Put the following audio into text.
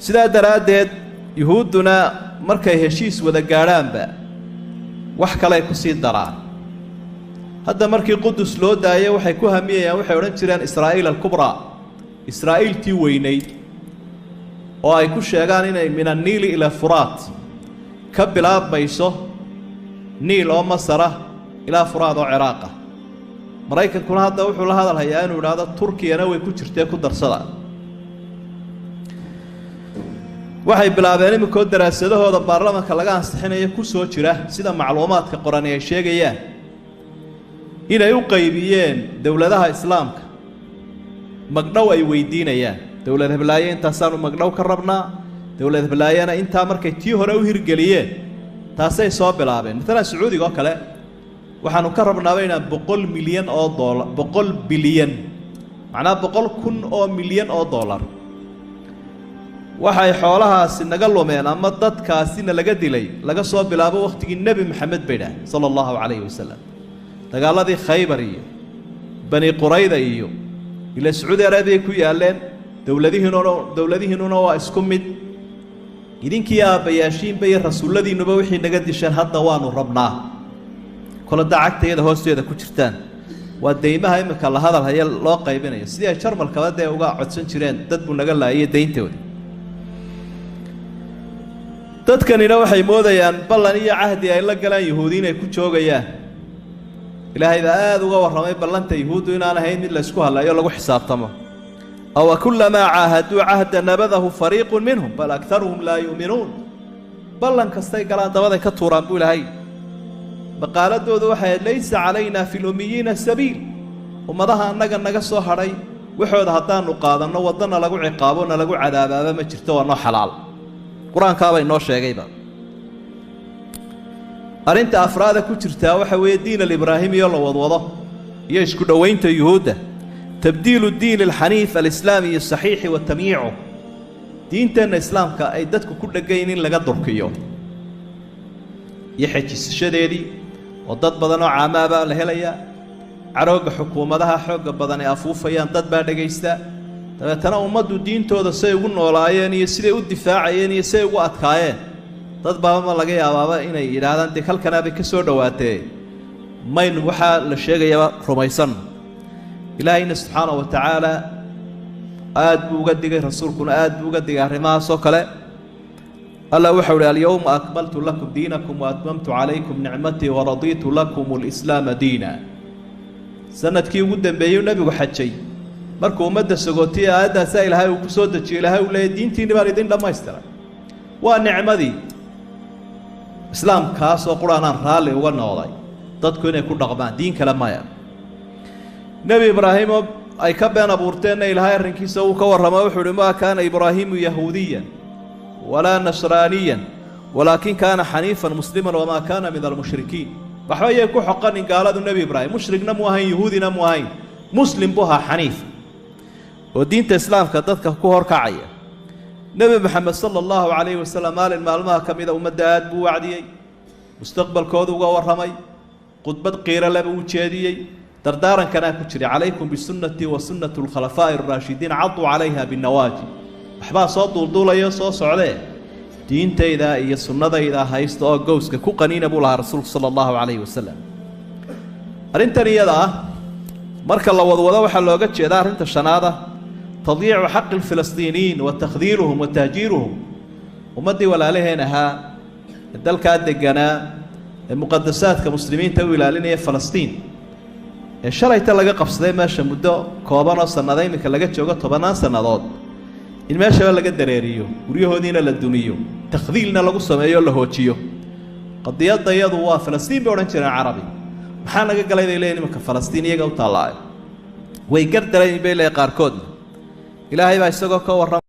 sidaa daraaddeed yuhuudduna markay heshiis wada gaadhaanba wax kale ay ku sii daraan. hadda markii qudus loo daayay waxay ku hamiyayaan, waxay odhan jireen israa'iil alkubraa, israa'iiltii weynayd, oo ay ku sheegaan inay min anniili ila furaat ka bilaabmayso niil oo masara ilaa furaad oo ciraaqa. maraykankuna hadda wuxuu la hadalhayaa inuu idhaahdo turkiyana way ku jirtee ku darsada. waxay bilaabeen iminkoo daraasadahooda baarlamaanka laga ansixinaya ku soo jira sida macluumaadka qorani ay sheegayaan inay u qaybiyeen dowladaha islaamka magdhow ay weydiinayaan. dowlad heblaaye intaasaanu magdhow ka rabnaa, dowlad heblaayena intaa markay tii hore u hirgeliyeen taasay soo bilaabeen. maalan sacuudiga oo kale waxaanu ka rabnaaba inaan 100 milyan oo dollar, 100 bilyan, macnaa 100,000 milyan oo dollar. waxay xoolahaasi naga lumeen ama dadkaasina laga dilay laga soo bilaabo waqtigii nebi maxamed bay dhahay sala allahu calayhi wasalam. dagaaladii khaybar iyo bani qurayda iyo ila sacuudi arabiya ku yaaleen. dowladihiinuna waa isku mid. idinkii aabbayaashiinba iyo rasuulladiinuba wixii naga disheen hadda waanu rabnaa, kolada cagtayada hoosteeda ku jirtaan. waa deymaha iminka la hadalhaya loo qaybinayo, sidii ay jarmalkaba dee uga codsan jireen dad buu naga laayay deyntooda. dadkanina waxay moodayaan ballan iyo cahdi ay la galaan yuhuudi inay ku joogayaan. ilaahay baa aada uga warramay ballanta yuhuuddu inaan ahayn mid la isku hadlayo lagu xisaabtamo. aw kullamaa caahaduu cahda nabadahu fariiqun minhum bal aktaruhum laa yu'minuun. ballan kastay galaan dabaday ka tuuraan buu ilaahay. maqaaladoodu waxay laysa calaynaa fi lummiyiina sabiil. ummadaha annaga naga soo hadhay waxooda haddaanu qaadanno waddana lagu ciqaabo na lagu cadaabaaba ma jirto, waa noo xalaal. qur-aankaabay noo sheegayba. arrinta afraada ku jirtaa waxa weeye diin alibraahimiyo la wadwado iyo isku dhowaynta yuhuudda. tabdiilu diin alxaniif alislaami asaxiixi wa tamyiicu. diinteenna islaamka ay dadku ku dhagayn in laga durkiyo iyo xejisashadeedii, oo dad badan oo caamaabaa la helayaa. carooga xukuumadaha xoogga badan ay afuufayaan, dad baa dhegaysta. dabeetana ummaddu diintooda say ugu noolaayeen iyo siday u difaacayeen iyo siday ugu adkaayeen, dad baabama laga yaabaaba inay yidhaahdaan dee halkanaabay ka soo dhowaatee maynu waxaa la sheegayaba rumaysan. ilaahayna subxaana wa tacaala aad buu uga digay, rasuulkuna aad buu uga digay arrimahaasoo kale. alla waxau uhi alyawma akmaltu lakum diinakum wa atmamtu calaykum nicmatii waradiitu lakum alislaama diina. sanadkii ugu dambeeyey nebigu xajay markuu ummadda sagootiye aayaddaasaa ilaahay uu ku soo dejiyey. ilaahay uu leeyay diintiinni baan idin dhammaystiray. waa nicmadii islaamkaasoo qur-aanaan raalli uga noqday dadku inay ku dhaqmaan, diin kale maya. nebi ibraahim oo ay ka been abuurteenna ilaahay arrinkiisa uu ka warramo. wuxuu uhi maa kaana ibraahiimu yahuudiyan walaa nasraaniyan walaakin kaana xaniifan musliman wamaa kaana min almushrikiin. waxba yay ku xoqanin gaaladu nebi ibraahim. mushrigna mu ahayn, yuhuudina mu ahayn, muslim buu ahaa xaniif oo diinta islaamka dadka ku horkacaya. nebi maxamed sala allahu calayhi wasalam maalin maalmaha ka mida ummadda aad buu wacdiyey, mustaqbalkoodu uga warramay, khudbad qiiro leba u jeediyey. dardaarankanaa ku jiray calaykum bisunnatii wa sunnati alkhalafaa'i araashidiin caduu calayha binawaaji. waxbaa soo duulduulayo soo socdee diintayda iyo sunnadayda haysta oo gowska ku qaniina buu lahaa rasuulku sala allahu calayhi wasalam. arrintan iyada ah marka la wadwado waxaa looga jeedaa arrinta shanaada tadyiicu xaqi alfilistiiniyiin wa takhdiiruhum wa tahjiiruhum. ummaddii walaalaheen ahaa ee dalkaa deganaa ee muqadasaadka muslimiinta u ilaalinaya falastiin ee shalayta laga qabsaday meesha muddo kooban oo sannada iminka laga joogo 10 sannadood, in meeshaba laga dareeriyo, guryahoodiina la dumiyo, takhdiilna lagu sameeyo la hoojiyo. qadiyadda iyadu waa falastiin bay odhan jireen carabi. maxaa naga galay bay leeyihin iminka falastiin iyaga u taallaayo. way gardarayn bay leeyihin qaarkoodna. ilaahay baa isagoo ka warramay